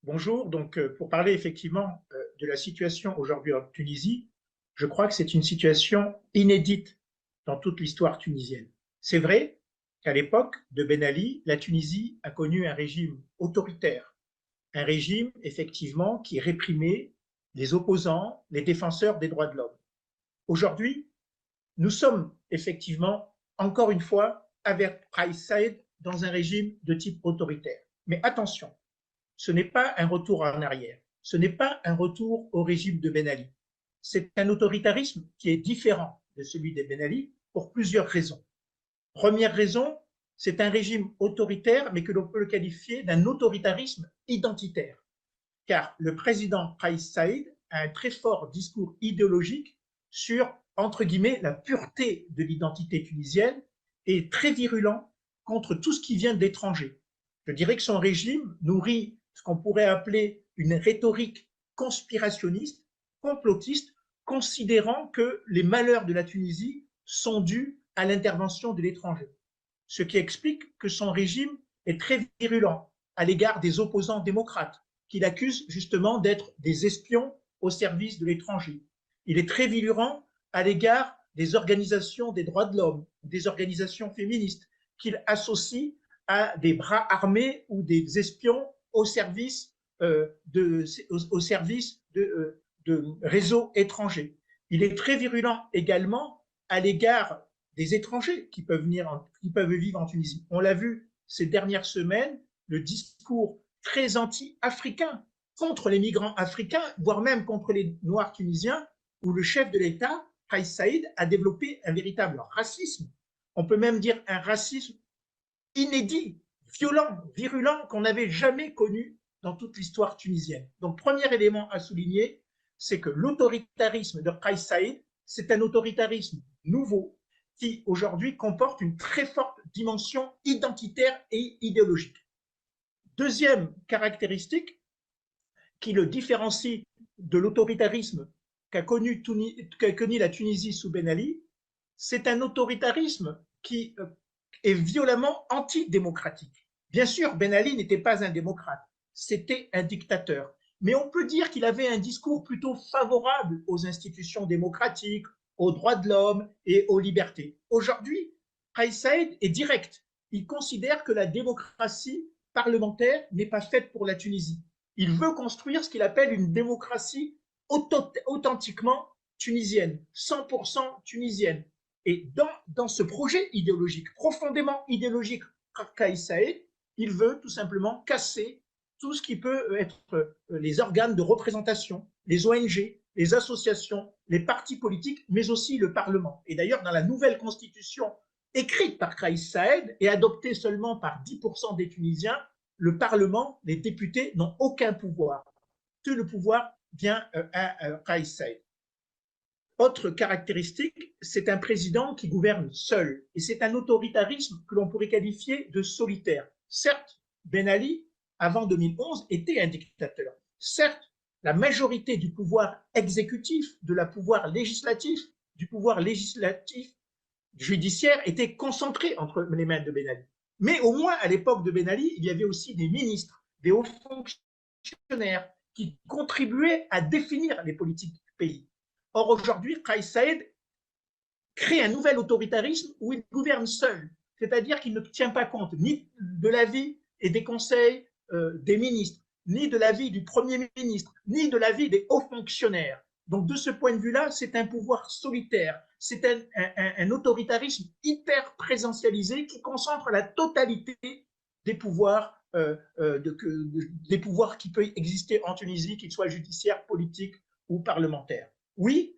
Bonjour, pour parler effectivement de la situation aujourd'hui en Tunisie, je crois que c'est une situation inédite dans toute l'histoire tunisienne. C'est vrai qu'à l'époque de Ben Ali, la Tunisie a connu un régime autoritaire, un régime effectivement qui réprimait les opposants, les défenseurs des droits de l'homme. Aujourd'hui, nous sommes effectivement, encore une fois, avec Kais Saïed dans un régime de type autoritaire. Mais attention, ce n'est pas un retour en arrière, ce n'est pas un retour au régime de Ben Ali. C'est un autoritarisme qui est différent de celui de Ben Ali pour plusieurs raisons. Première raison, c'est un régime autoritaire, mais que l'on peut le qualifier d'un autoritarisme identitaire, car le président Kais Saïd a un très fort discours idéologique sur, entre guillemets, la pureté de l'identité tunisienne et très virulent contre tout ce qui vient d'étrangers. Je dirais que son régime nourrit ce qu'on pourrait appeler une rhétorique conspirationniste, complotiste, considérant que les malheurs de la Tunisie sont dus à l'intervention de l'étranger. Ce qui explique que son régime est très virulent à l'égard des opposants démocrates, qu'il accuse justement d'être des espions au service de l'étranger. Il est très virulent à l'égard des organisations des droits de l'homme, des organisations féministes, qu'il associe à des bras armés ou des espions au service, au service de réseaux étrangers. Il est très virulent également à l'égard des étrangers qui peuvent vivre en Tunisie. On l'a vu ces dernières semaines, le discours très anti-africain contre les migrants africains, voire même contre les Noirs tunisiens, où le chef de l'État, Kais Saïd, a développé un véritable racisme. On peut même dire un racisme inédit, violent, virulent, qu'on n'avait jamais connu dans toute l'histoire tunisienne. Donc, premier élément à souligner, c'est que l'autoritarisme de Kais Saïd, c'est un autoritarisme nouveau qui, aujourd'hui, comporte une très forte dimension identitaire et idéologique. Deuxième caractéristique qui le différencie de l'autoritarisme qu'a connu la Tunisie sous Ben Ali, c'est un autoritarisme qui est violemment antidémocratique. Bien sûr, Ben Ali n'était pas un démocrate, c'était un dictateur. Mais on peut dire qu'il avait un discours plutôt favorable aux institutions démocratiques, aux droits de l'homme et aux libertés. Aujourd'hui, Kais Saïd est direct. Il considère que la démocratie parlementaire n'est pas faite pour la Tunisie. Il veut construire ce qu'il appelle une démocratie authentiquement tunisienne, 100% tunisienne. Et dans ce projet idéologique, profondément idéologique, Kais Saïd, il veut tout simplement casser tout ce qui peut être les organes de représentation, les ONG, les associations, les partis politiques, mais aussi le Parlement. Et d'ailleurs, dans la nouvelle constitution écrite par Kais Saïd et adoptée seulement par 10% des Tunisiens, le Parlement, les députés n'ont aucun pouvoir. Tout le pouvoir vient à Kais Saïd. Autre caractéristique, c'est un président qui gouverne seul. Et c'est un autoritarisme que l'on pourrait qualifier de solitaire. Certes, Ben Ali, avant 2011, était un dictateur. Certes, la majorité du pouvoir exécutif, de la pouvoir législatif, du pouvoir législatif judiciaire était concentrée entre les mains de Ben Ali. Mais au moins, à l'époque de Ben Ali, il y avait aussi des ministres, des hauts fonctionnaires qui contribuaient à définir les politiques du pays. Or, aujourd'hui, Kais Saïd crée un nouvel autoritarisme où il gouverne seul, c'est-à-dire qu'il ne tient pas compte ni de l'avis et des conseils des ministres, ni de l'avis du Premier ministre, ni de l'avis des hauts fonctionnaires. Donc, de ce point de vue-là, c'est un pouvoir solitaire, c'est un autoritarisme hyper présentialisé qui concentre la totalité des pouvoirs, des pouvoirs qui peuvent exister en Tunisie, qu'ils soient judiciaires, politiques ou parlementaires. Oui,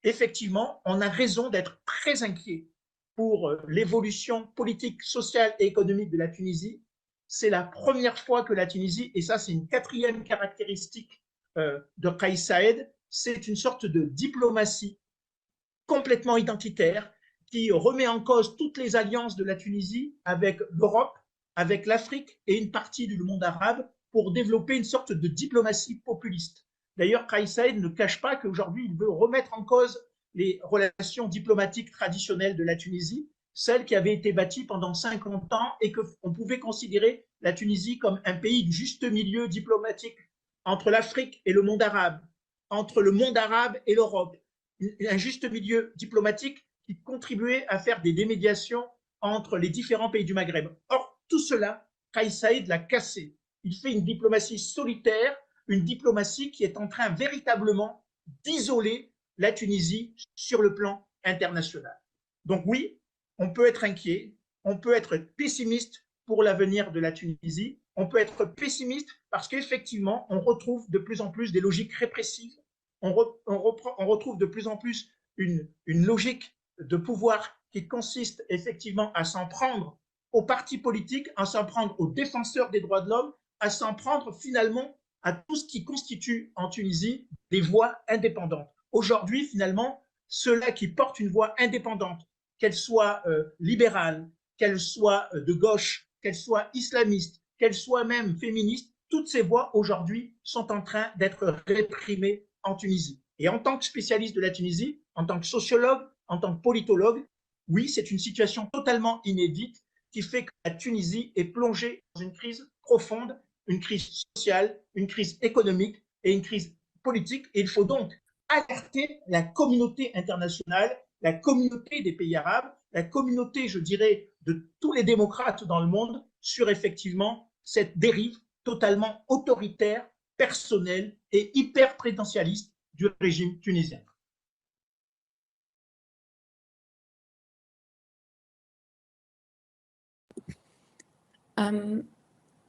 effectivement, on a raison d'être très inquiet pour l'évolution politique, sociale et économique de la Tunisie. C'est la première fois que la Tunisie, et ça c'est une quatrième caractéristique de Kais Saïd, c'est une sorte de diplomatie complètement identitaire qui remet en cause toutes les alliances de la Tunisie avec l'Europe, avec l'Afrique et une partie du monde arabe pour développer une sorte de diplomatie populiste. D'ailleurs, Kais Saïd ne cache pas qu'aujourd'hui, il veut remettre en cause les relations diplomatiques traditionnelles de la Tunisie celle qui avait été bâtie pendant 50 ans et qu'on pouvait considérer la Tunisie comme un pays du juste milieu diplomatique entre l'Afrique et le monde arabe, entre le monde arabe et l'Europe, un juste milieu diplomatique qui contribuait à faire des démédiations entre les différents pays du Maghreb. Or, tout cela, Kais Saïed l'a cassé. Il fait une diplomatie solitaire, une diplomatie qui est en train véritablement d'isoler la Tunisie sur le plan international. Donc oui, on peut être inquiet, on peut être pessimiste pour l'avenir de la Tunisie, on peut être pessimiste parce qu'effectivement, on retrouve de plus en plus des logiques répressives, on retrouve de plus en plus une logique de pouvoir qui consiste effectivement à s'en prendre aux partis politiques, à s'en prendre aux défenseurs des droits de l'homme, à s'en prendre finalement à tout ce qui constitue en Tunisie des voix indépendantes. Aujourd'hui, finalement, ceux-là qui portent une voix indépendante, qu'elle soit libérale, qu'elle soit de gauche, qu'elle soit islamiste, qu'elle soit même féministe, toutes ces voix aujourd'hui sont en train d'être réprimées en Tunisie. Et en tant que spécialiste de la Tunisie, en tant que sociologue, en tant que politologue, oui, c'est une situation totalement inédite qui fait que la Tunisie est plongée dans une crise profonde, une crise sociale, une crise économique et une crise politique. Et il faut donc alerter la communauté internationale, la communauté des pays arabes, la communauté, je dirais, de tous les démocrates dans le monde sur effectivement cette dérive totalement autoritaire, personnelle et hyper présidentialiste du régime tunisien.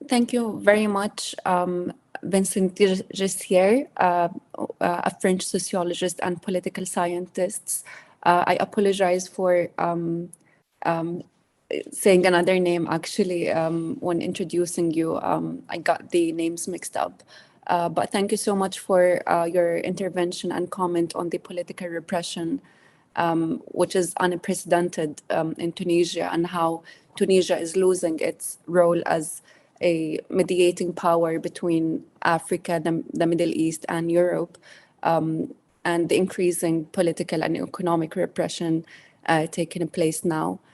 Thank you very much, Vincent Gessier, a French sociologist and political scientist. I apologize for saying another name, actually, when introducing you. I got the names mixed up. But thank you so much for your intervention and comment on the political repression, which is unprecedented in Tunisia, and how Tunisia is losing its role as a mediating power between Africa, the Middle East, and Europe, and the increasing political and economic repression taking place now.